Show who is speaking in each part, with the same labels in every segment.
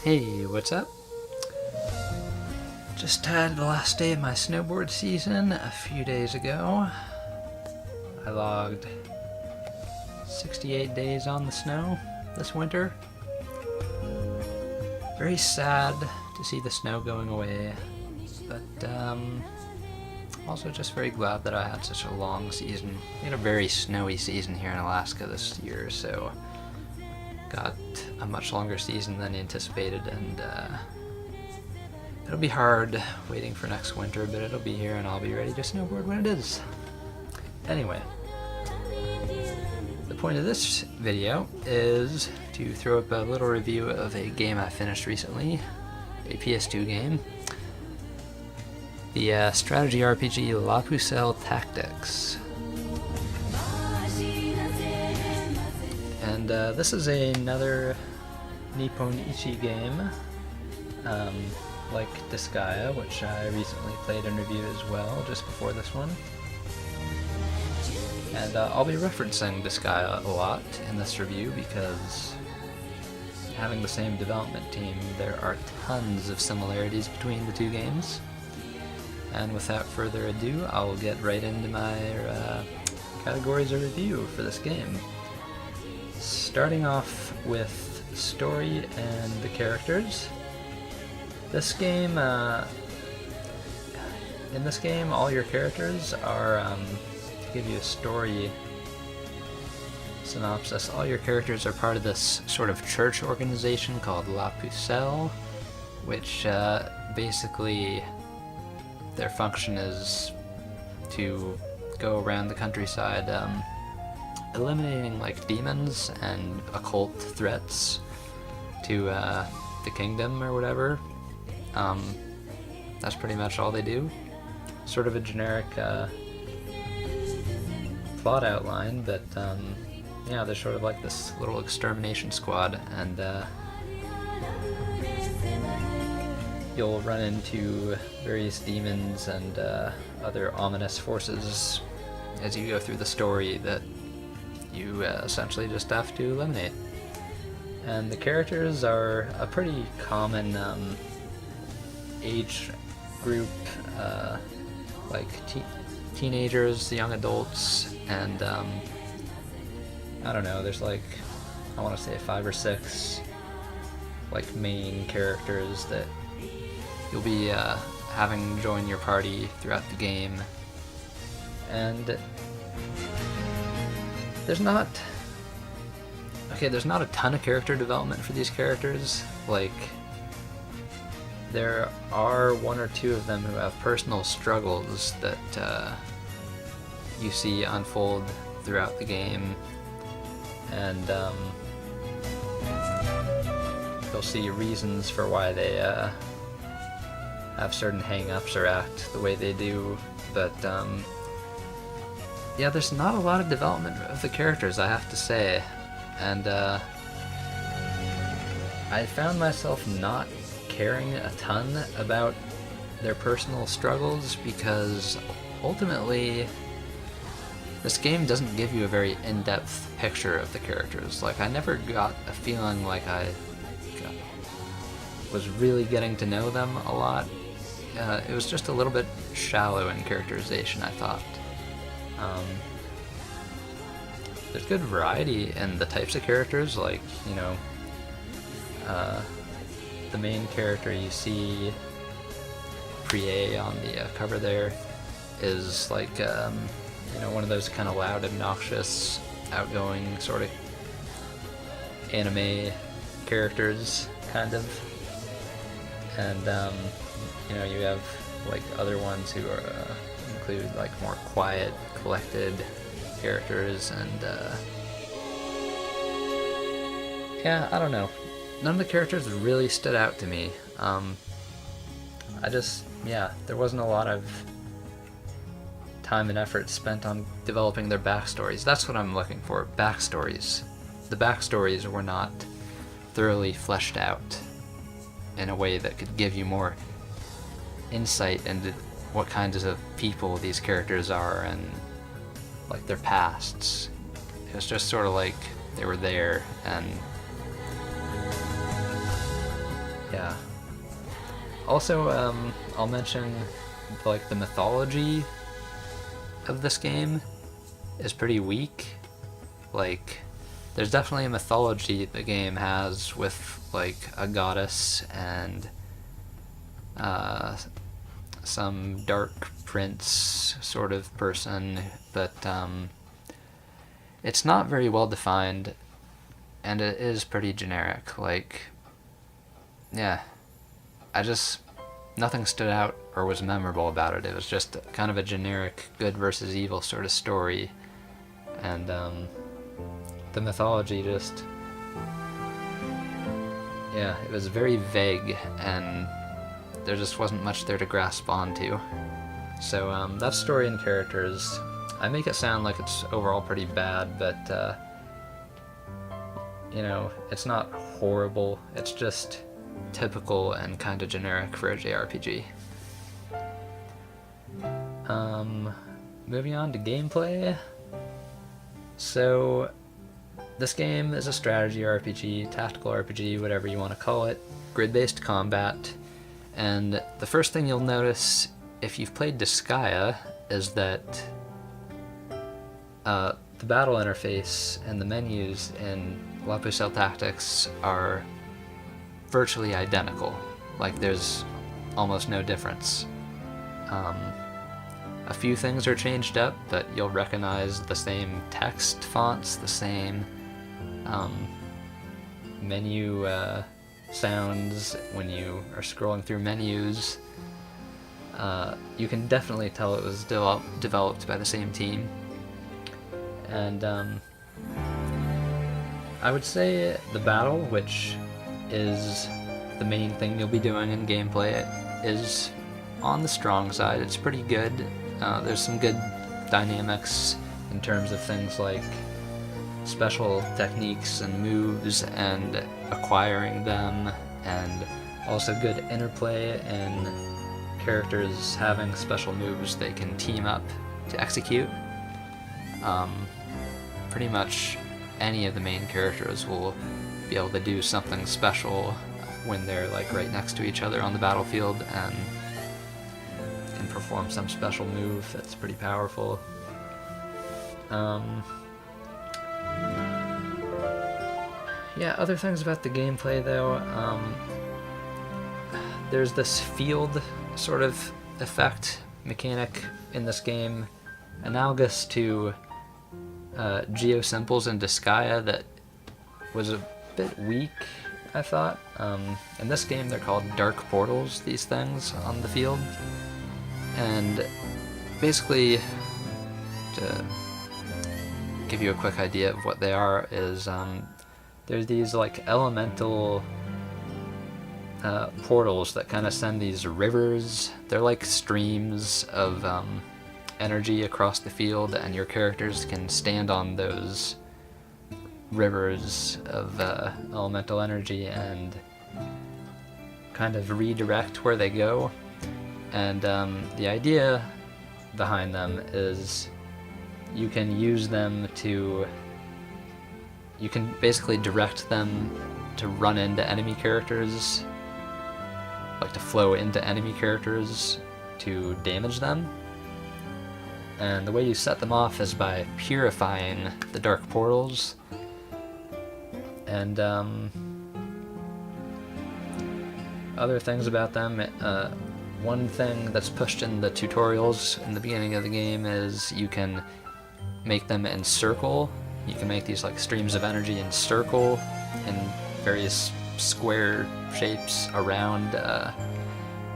Speaker 1: Hey, what's up? Just had the last day of my snowboard season a few days ago. I logged 68 days on the snow this winter. Very sad to see the snow going away, but also just very glad that I had such a long season. We had a very snowy season here in Alaska this year, so got a much longer season than anticipated, and it'll be hard waiting for next winter, but it'll be here and I'll be ready to snowboard when it is. Anyway, the point of this video is to throw up a little review of a game I finished recently, a PS2 game, the strategy RPG Pucelle Tactics. And this is another Nippon Ichi game, like Disgaea, which I recently played and reviewed as well, just before this one. And I'll be referencing Disgaea a lot in this review because, having the same development team, there are tons of similarities between the two games. And without further ado, I'll get right into my categories of review for this game. Starting off with story and the characters. This game, in this game, all your characters are, to give you a story synopsis, all your characters are part of this sort of church organization called La Pucelle, which basically their function is to go around the countryside eliminating like demons and occult threats to the kingdom or whatever. That's pretty much all they do. Sort of a generic plot outline, but yeah, they're sort of like this little extermination squad, and you'll run into various demons and other ominous forces as you go through the story that you essentially just have to eliminate. And the characters are a pretty common age group, like teenagers, young adults, and I don't know, there's like, I want to say 5 or 6 like main characters that you'll be having join your party throughout the game. And there's not a ton of character development for these characters. Like, there are 1 or 2 of them who have personal struggles that you see unfold throughout the game, and you'll see reasons for why they have certain hang-ups or act the way they do, but yeah, there's not a lot of development of the characters, I have to say, and I found myself not caring a ton about their personal struggles because ultimately this game doesn't give you a very in-depth picture of the characters. Like, I never got a feeling like I was really getting to know them a lot. It was just a little bit shallow in characterization, I thought. There's good variety in the types of characters, like, you know, the main character you see, Prie, on the cover there, is like, you know, one of those kind of loud, obnoxious, outgoing sort of anime characters, kind of. And, you know, you have like other ones who are, include like more quiet, collected characters, and yeah, I don't know. None of the characters really stood out to me. Yeah, there wasn't a lot of time and effort spent on developing their backstories. That's what I'm looking for, backstories. The backstories were not thoroughly fleshed out in a way that could give you more insight into what kinds of people these characters are and like their pasts. It was just sort of like they were there, and Yeah. Also, I'll mention, like, the mythology of this game is pretty weak. Like, there's definitely a mythology the game has with, like, a goddess and some dark prince sort of person, but it's not very well defined, and it is pretty generic. Like, yeah, nothing stood out or was memorable about it. It was just kind of a generic good versus evil sort of story, and the mythology just, yeah, it was very vague, and there just wasn't much there to grasp onto. So that's story and characters. I make it sound like it's overall pretty bad, but you know, it's not horrible. It's just typical and kind of generic for a JRPG. Moving on to gameplay. So this game is a strategy RPG, tactical RPG, whatever you want to call it, grid-based combat, and the first thing you'll notice if you've played Disgaea is that the battle interface and the menus in Pucelle Tactics are virtually identical. Like, there's almost no difference. A few things are changed up, but you'll recognize the same text fonts, the same menu sounds when you are scrolling through menus. You can definitely tell it was developed by the same team. And I would say the battle, which is the main thing you'll be doing in gameplay, is on the strong side. It's pretty good. There's some good dynamics in terms of things like special techniques and moves and acquiring them, and also good interplay and characters having special moves they can team up to execute. Pretty much any of the main characters will be able to do something special when they're like right next to each other on the battlefield and can perform some special move that's pretty powerful. Yeah, other things about the gameplay though, there's this field sort of effect mechanic in this game, analogous to Geosimples in Disgaea, that was a bit weak, I thought. In this game they're called dark portals, these things on the field, and basically, to give you a quick idea of what they are, is there's these like elemental portals that kind of send these rivers. They're like streams of energy across the field, and your characters can stand on those rivers of elemental energy and kind of redirect where they go. And the idea behind them is you can use them to, you can basically direct them to run into enemy characters, like to flow into enemy characters to damage them. And the way you set them off is by purifying the dark portals. And other things about them, one thing that's pushed in the tutorials in the beginning of the game is you can make them encircle. You can make these like streams of energy encircle in various square shapes around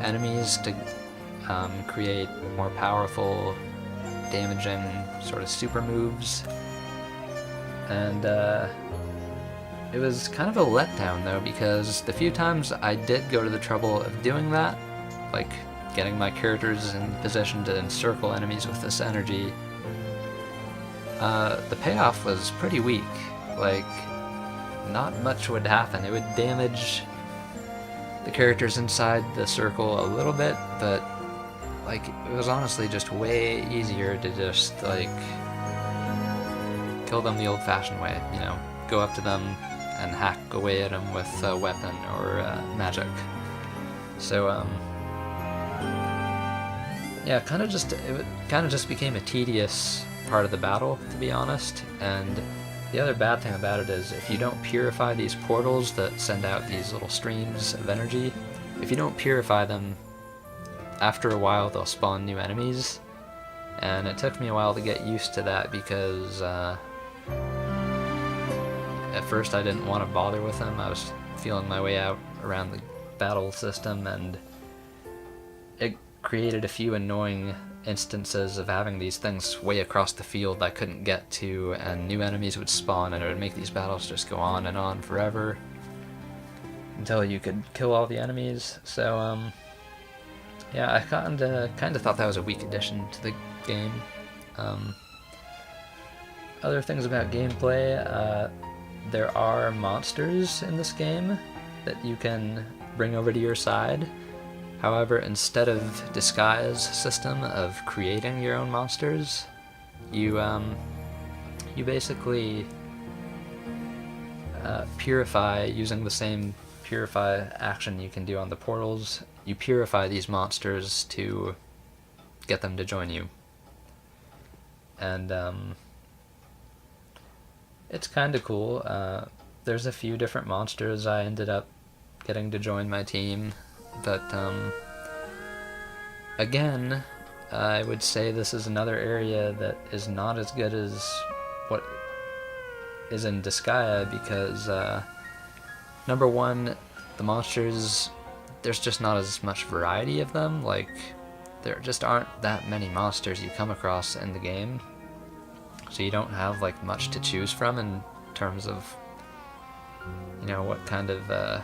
Speaker 1: enemies to create more powerful, damaging sort of super moves. And it was kind of a letdown though, because the few times I did go to the trouble of doing that, like getting my characters in position to encircle enemies with this energy, the payoff was pretty weak. Like, not much would happen. It would damage the characters inside the circle a little bit, but like, it was honestly just way easier to just like kill them the old-fashioned way, you know, go up to them, and hack away at them with a weapon or magic. So yeah, it kind of just became a tedious part of the battle, to be honest. And the other bad thing about it is if you don't purify these portals that send out these little streams of energy, if you don't purify them, after a while they'll spawn new enemies. And it took me a while to get used to that because at first I didn't want to bother with them. I was feeling my way out around the battle system, and it created a few annoying instances of having these things way across the field I couldn't get to, and new enemies would spawn, and it would make these battles just go on and on forever until you could kill all the enemies. So yeah, I kind of thought that was a weak addition to the game. Other things about gameplay, there are monsters in this game that you can bring over to your side. However, instead of disguise system of creating your own monsters, you basically purify using the same purify action you can do on the portals. You purify these monsters to get them to join you. And it's kind of cool. There's a few different monsters I ended up getting to join my team, but again, I would say this is another area that is not as good as what is in Disgaea, because number one, the monsters, there's just not as much variety of them. Like, there just aren't that many monsters you come across in the game, so you don't have like much to choose from in terms of, you know, what kind of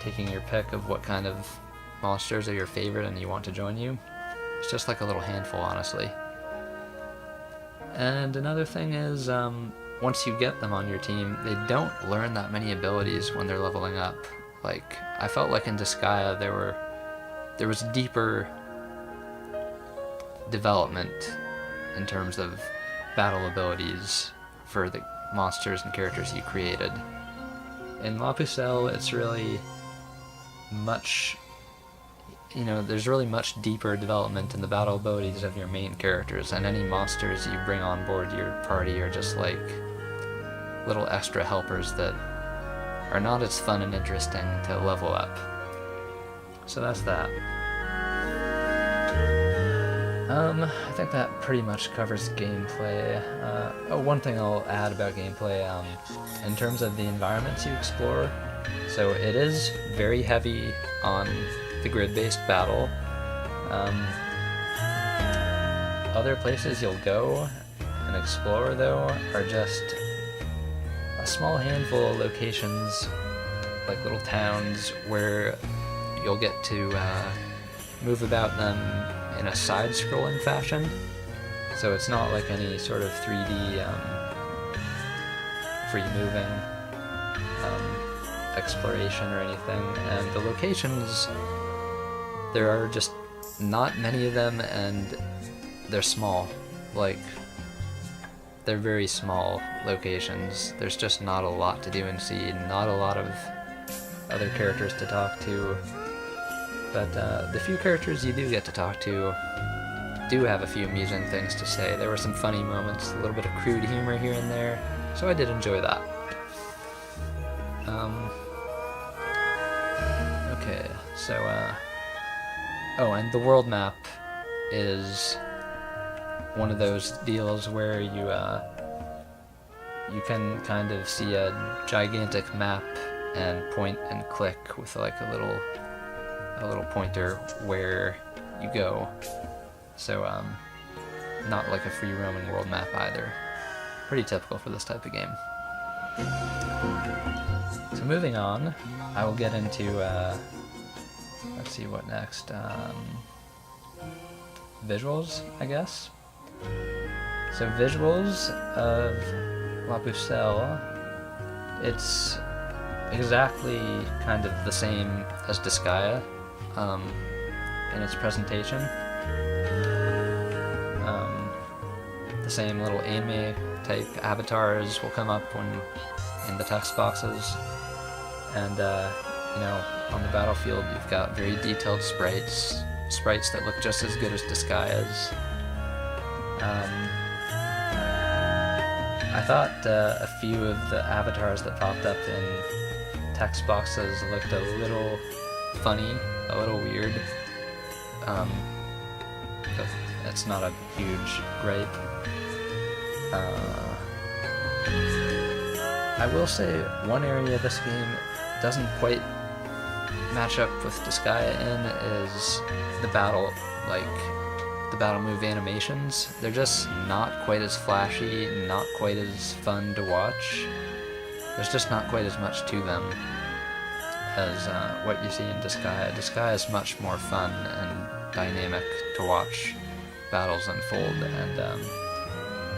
Speaker 1: taking your pick of what kind of monsters are your favorite and you want to join you. It's just like a little handful, honestly. And another thing is, once you get them on your team, they don't learn that many abilities when they're leveling up. Like, I felt like in Disgaea there was deeper development in terms of battle abilities for the monsters and characters you created. In La Pucelle, it's really much, you know, there's really much deeper development in the battle abilities of your main characters, and any monsters you bring on board your party are just like little extra helpers that are not as fun and interesting to level up. So that's that. I think that pretty much covers gameplay. One thing I'll add about gameplay, in terms of the environments you explore, so it is very heavy on the grid-based battle. Other places you'll go and explore, though, are just a small handful of locations, like little towns, where you'll get to move about them in a side-scrolling fashion. So it's not like any sort of 3D free-moving exploration or anything. And the locations, there are just not many of them, and they're small. Like, they're very small locations. There's just not a lot to do and see, not a lot of other characters to talk to. But the few characters you do get to talk to do have a few amusing things to say. There were some funny moments, a little bit of crude humor here and there, so I did enjoy that. Okay, so, oh, and the world map is one of those deals where you can kind of see a gigantic map and point and click with like a little pointer where you go. So not like a free roaming world map either. Pretty typical for this type of game. So moving on, I will get into let's see what next. Visuals, I guess. So visuals of La Pucelle, it's exactly kind of the same as Disgaea in its presentation. The same little anime type avatars will come up when in the text boxes. And, you know, on the battlefield you've got very detailed sprites that look just as good as Disgaea's. I thought a few of the avatars that popped up in text boxes looked a little funny, a little weird. But it's not a huge gripe. I will say one area this game doesn't quite match up with Disgaea in is the battle move animations. They're just not quite as flashy, not quite as fun to watch. There's just not quite as much to them as what you see in Disgaea. Disgaea is much more fun and dynamic to watch battles unfold, and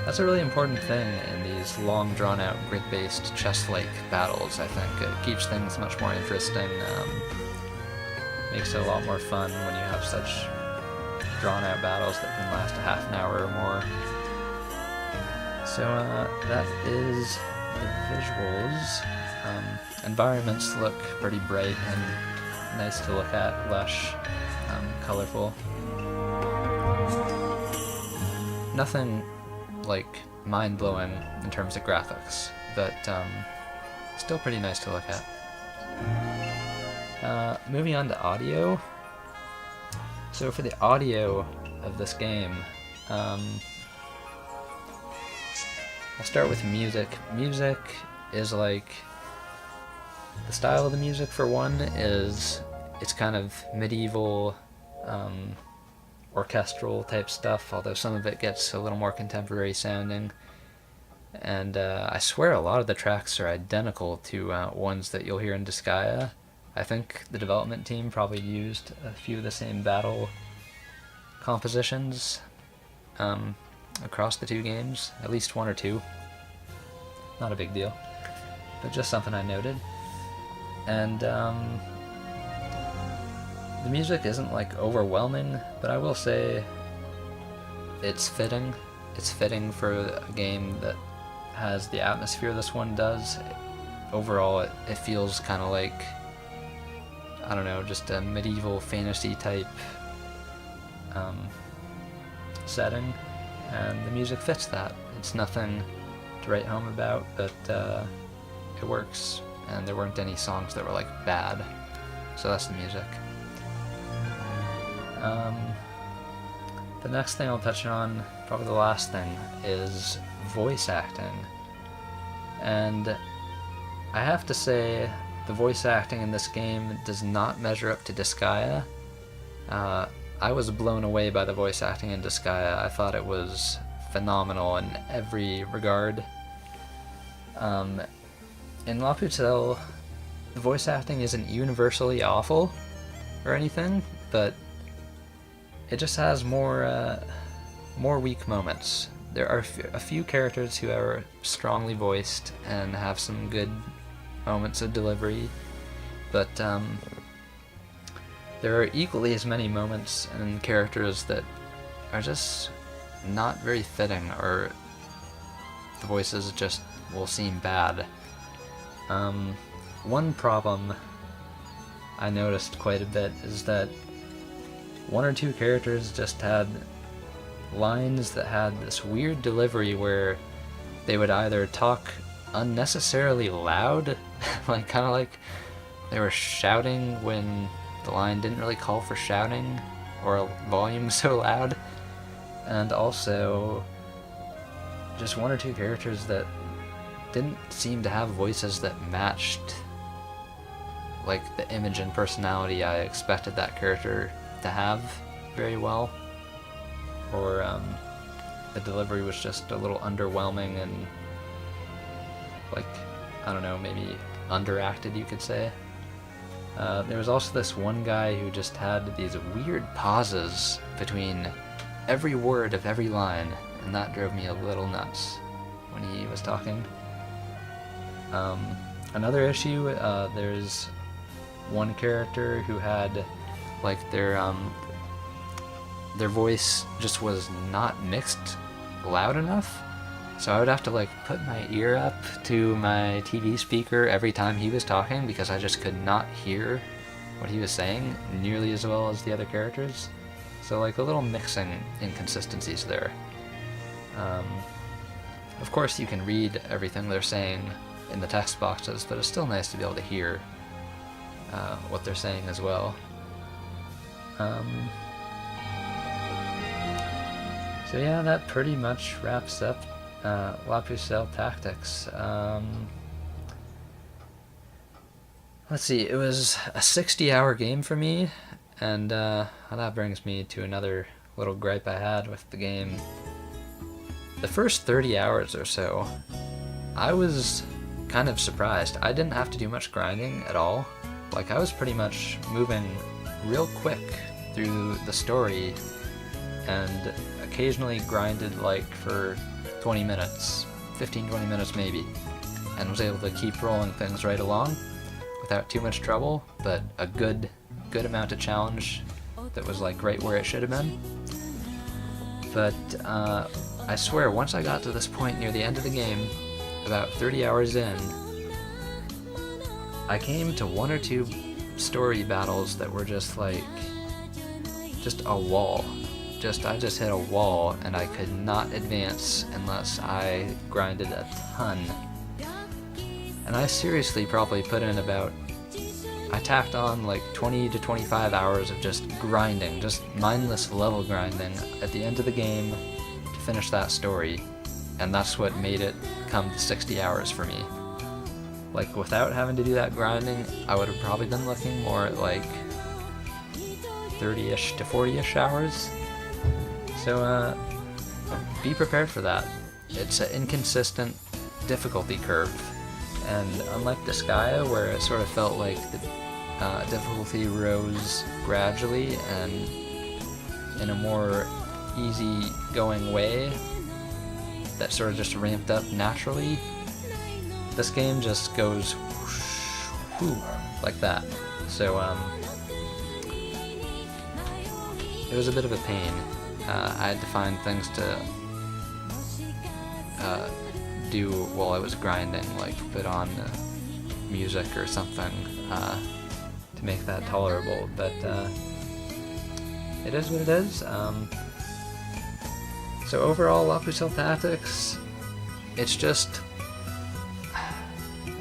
Speaker 1: that's a really important thing in these long, drawn-out, grid-based, chess-like battles, I think. It keeps things much more interesting, makes it a lot more fun when you have such drawn-out battles that can last a half an hour or more. So that is the visuals. Environments look pretty bright and nice to look at, lush, colorful. Nothing like mind-blowing in terms of graphics, but still pretty nice to look at. Moving on to audio. So for the audio of this game, I'll start with music. Music is like, the style of the music for one is, it's kind of medieval, orchestral type stuff, although some of it gets a little more contemporary sounding. And I swear a lot of the tracks are identical to ones that you'll hear in Disgaea. I think the development team probably used a few of the same battle compositions across the two games, at least one or two. Not a big deal, but just something I noted. And the music isn't like overwhelming, but I will say it's fitting. It's fitting for a game that has the atmosphere this one does. Overall, it feels kind of like, I don't know, just a medieval fantasy type setting, and the music fits that. It's nothing to write home about, but it works, and there weren't any songs that were like bad, so that's the music. The next thing I'll touch on, probably the last thing, is voice acting. And I have to say, the voice acting in this game does not measure up to Disgaea. I was blown away by the voice acting in Disgaea. I thought it was phenomenal in every regard. In La Pucelle, the voice acting isn't universally awful or anything, but it just has more weak moments. There are a few characters who are strongly voiced and have some good moments of delivery, but there are equally as many moments and characters that are just not very fitting, or the voices just will seem bad. One problem I noticed quite a bit is that one or two characters just had lines that had this weird delivery where they would either talk unnecessarily loud, like kind of like they were shouting when the line didn't really call for shouting, or a volume so loud, and also just one or two characters that didn't seem to have voices that matched like the image and personality I expected that character to have very well, or the delivery was just a little underwhelming and, like, I don't know, maybe underacted, you could say. There was also this one guy who just had these weird pauses between every word of every line, and that drove me a little nuts when he was talking. Another issue, there's one character who had, like, their voice just was not mixed loud enough, So I would have to like put my ear up to my TV speaker every time he was talking because I just could not hear what he was saying nearly as well as the other characters. So like a little mixing inconsistencies there. Of course you can read everything they're saying in the text boxes, but it's still nice to be able to hear what they're saying as well. So yeah, that pretty much wraps up Pucelle Tactics. Let's see, it was a 60-hour game for me, and that brings me to another little gripe I had with the game. The first 30 hours or so, I was kind of surprised. I didn't have to do much grinding at all. Like, I was pretty much moving real quick through the story, and occasionally grinded like for 20 minutes, 15-20 minutes maybe, and was able to keep rolling things right along without too much trouble, but a good amount of challenge that was like right where it should have been. But I swear, once I got to this point near the end of the game, about 30 hours in, I came to one or two story battles that were just like, just a wall. I just hit a wall, and I could not advance unless I grinded a ton. And I seriously probably put in I tacked on like 20 to 25 hours of just grinding, just mindless level grinding at the end of the game to finish that story, and that's what made it come to 60 hours for me. Like, without having to do that grinding, I would have probably been looking more at like 30-ish to 40-ish hours. So, be prepared for that. It's an inconsistent difficulty curve, and unlike Disgaea, where it sort of felt like the difficulty rose gradually and in a more easy-going way that sort of just ramped up naturally, this game just goes whoosh, like that. So, it was a bit of a pain. I had to find things to do while I was grinding, like put on music or something to make that tolerable, but it is what it is. So overall, Pucelle Tactics, it's just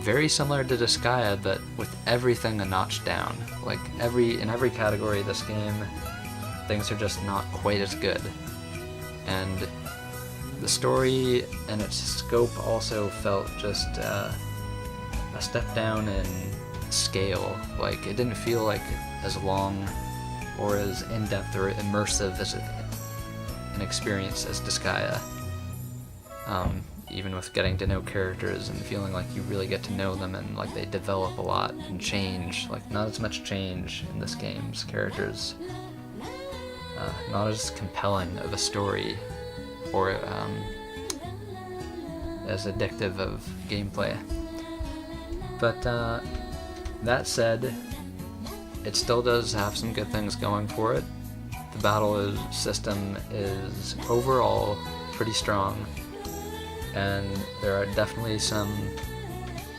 Speaker 1: very similar to Disgaea, but with everything a notch down. Like in every category of this game, things are just not quite as good. And the story and its scope also felt just a step down in scale. Like, it didn't feel like as long or as in-depth or immersive as an experience as Disgaea. Even with getting to know characters and feeling like you really get to know them and like they develop a lot and change. Like, not as much change in this game's characters. Not as compelling of a story or as addictive of gameplay. But that said, it still does have some good things going for it. The battle system is overall pretty strong, and there are definitely some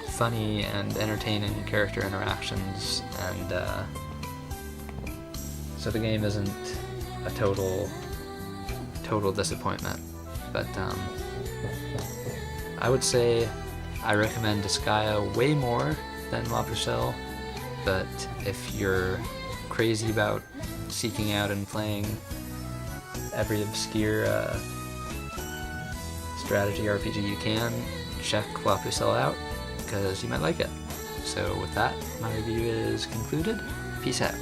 Speaker 1: funny and entertaining character interactions, and so the game isn't a total disappointment. But I would say I recommend Disgaea way more than Pucelle, but if you're crazy about seeking out and playing every obscure strategy RPG you can, check Pucelle out, because you might like it. So with that, my review is concluded. Peace out.